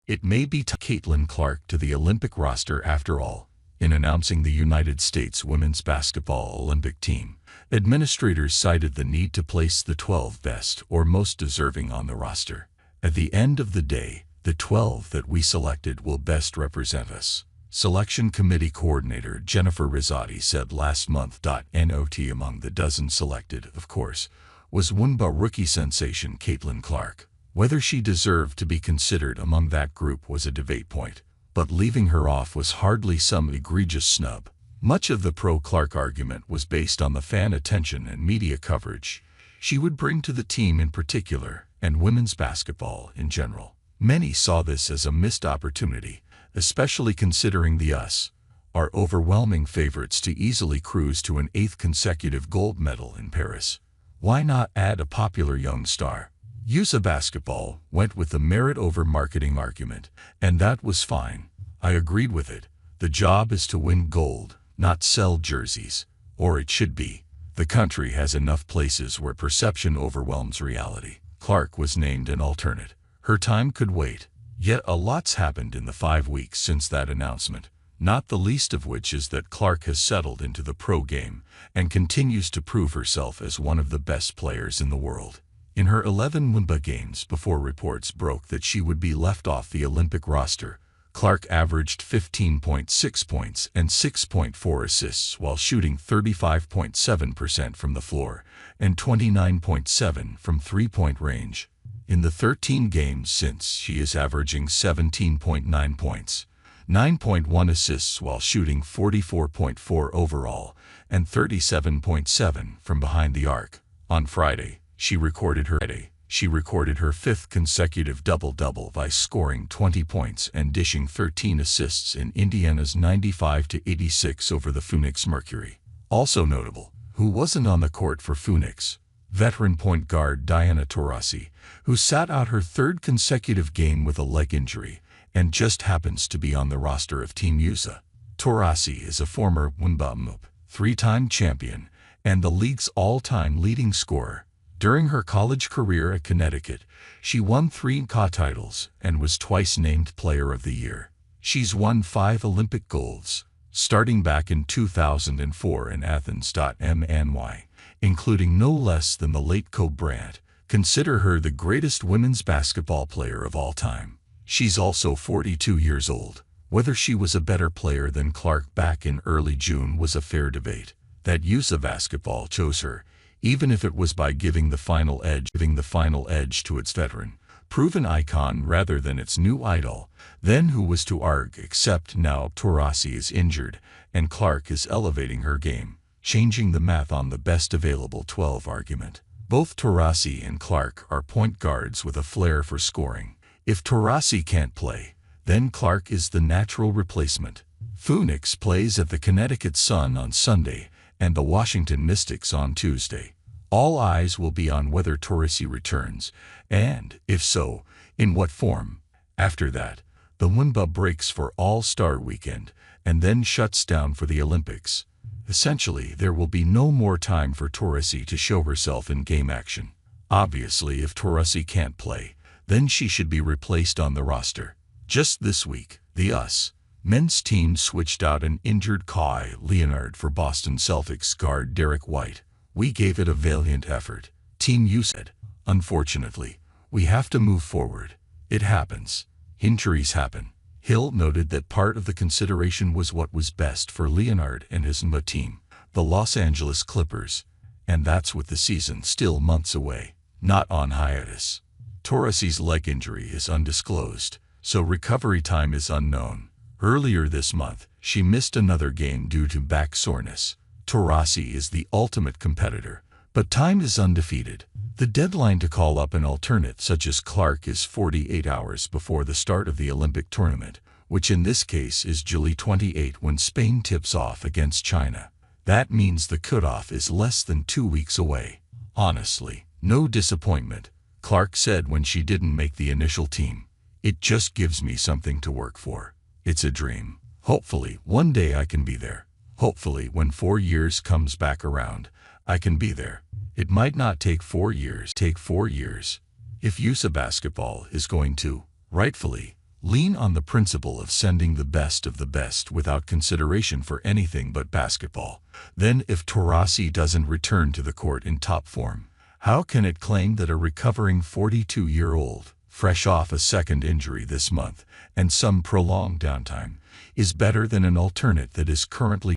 It may be Caitlin Clark to the Olympic roster after all. In announcing the United States women's basketball Olympic team, administrators cited the need to place the 12 best or most deserving on the roster. At the end of the day, the 12 that we selected will best represent us. Selection Committee Coordinator Jennifer Rizzotti said last month. Not among the dozen selected, of course, was WNBA rookie sensation Caitlin Clark. Whether she deserved to be considered among that group was a debate point, but leaving her off was hardly some egregious snub. Much of the pro-Clark argument was based on the fan attention and media coverage she would bring to the team in particular, and women's basketball in general. Many saw this as a missed opportunity, especially considering the US are overwhelming favorites to easily cruise to an 8th consecutive gold medal in Paris. Why not add a popular young star? USA Basketball went with the merit over marketing argument, and that was fine. I agreed with it. The job is to win gold, not sell jerseys. Or it should be. The country has enough places where perception overwhelms reality. Clark was named an alternate. Her time could wait. Yet a lot's happened in the 5 weeks since that announcement, not the least of which is that Clark has settled into the pro game and continues to prove herself as one of the best players in the world. In her 11 WNBA games before reports broke that she would be left off the Olympic roster, Clark averaged 15.6 points and 6.4 assists while shooting 35.7% from the floor and 29.7% from three-point range. In the 13 games since, she is averaging 17.9 points, 9.1 assists while shooting 44.4 overall and 37.7 from behind the arc. On Friday, she recorded her 5th consecutive double-double by scoring 20 points and dishing 13 assists in Indiana's 95-86 over the Phoenix Mercury. Also notable, who wasn't on the court for Phoenix? Veteran point guard Diana Taurasi, who sat out her 3rd consecutive game with a leg injury and just happens to be on the roster of Team USA. Taurasi is a former WNBA 3-time champion and the league's all-time leading scorer. During her college career at Connecticut, she won 3 CA titles and was twice named Player of the Year. She's won 5 Olympic golds, starting back in 2004 in Athens. MNY, including no less than the late Kobe Bryant. Consider her the greatest women's basketball player of all time. She's also 42 years old. Whether she was a better player than Clark back in early June was a fair debate. That USA Basketball chose her, even if it was by giving the final edge to its veteran, proven icon rather than its new idol, then who was to argue? Except now Taurasi is injured, and Clark is elevating her game, changing the math on the best available 12 argument. Both Taurasi and Clark are point guards with a flair for scoring. If Taurasi can't play, then Clark is the natural replacement. Phoenix plays at the Connecticut Sun on Sunday and the Washington Mystics on Tuesday. All eyes will be on whether Taurasi returns, and, if so, in what form. After that, the WNBA breaks for All-Star Weekend and then shuts down for the Olympics. Essentially, there will be no more time for Taurasi to show herself in game action. Obviously, if Taurasi can't play, then she should be replaced on the roster. Just this week, the US men's team switched out an injured Kawhi Leonard for Boston Celtics guard Derek White. We gave it a valiant effort, Team U said. Unfortunately, we have to move forward. It happens. Injuries happen. Hill noted that part of the consideration was what was best for Leonard and his WNBA team, the Los Angeles Clippers, and that's with the season still months away, not on hiatus. Taurasi's leg injury is undisclosed, so recovery time is unknown. Earlier this month, she missed another game due to back soreness. Taurasi is the ultimate competitor, but time is undefeated. The deadline to call up an alternate such as Clark is 48 hours before the start of the Olympic tournament, which in this case is July 28 when Spain tips off against China. That means the cutoff is less than 2 weeks away. Honestly, no disappointment, Clark said when she didn't make the initial team. It just gives me something to work for. It's a dream. Hopefully, one day I can be there. Hopefully, when 4 years comes back around, I can be there. It might not take 4 years. If USA Basketball is going to, rightfully, lean on the principle of sending the best of the best without consideration for anything but basketball. Then, if Taurasi doesn't return to the court in top form, how can it claim that a recovering 42-year-old, fresh off a second injury this month and some prolonged downtime, is better than an alternate that is currently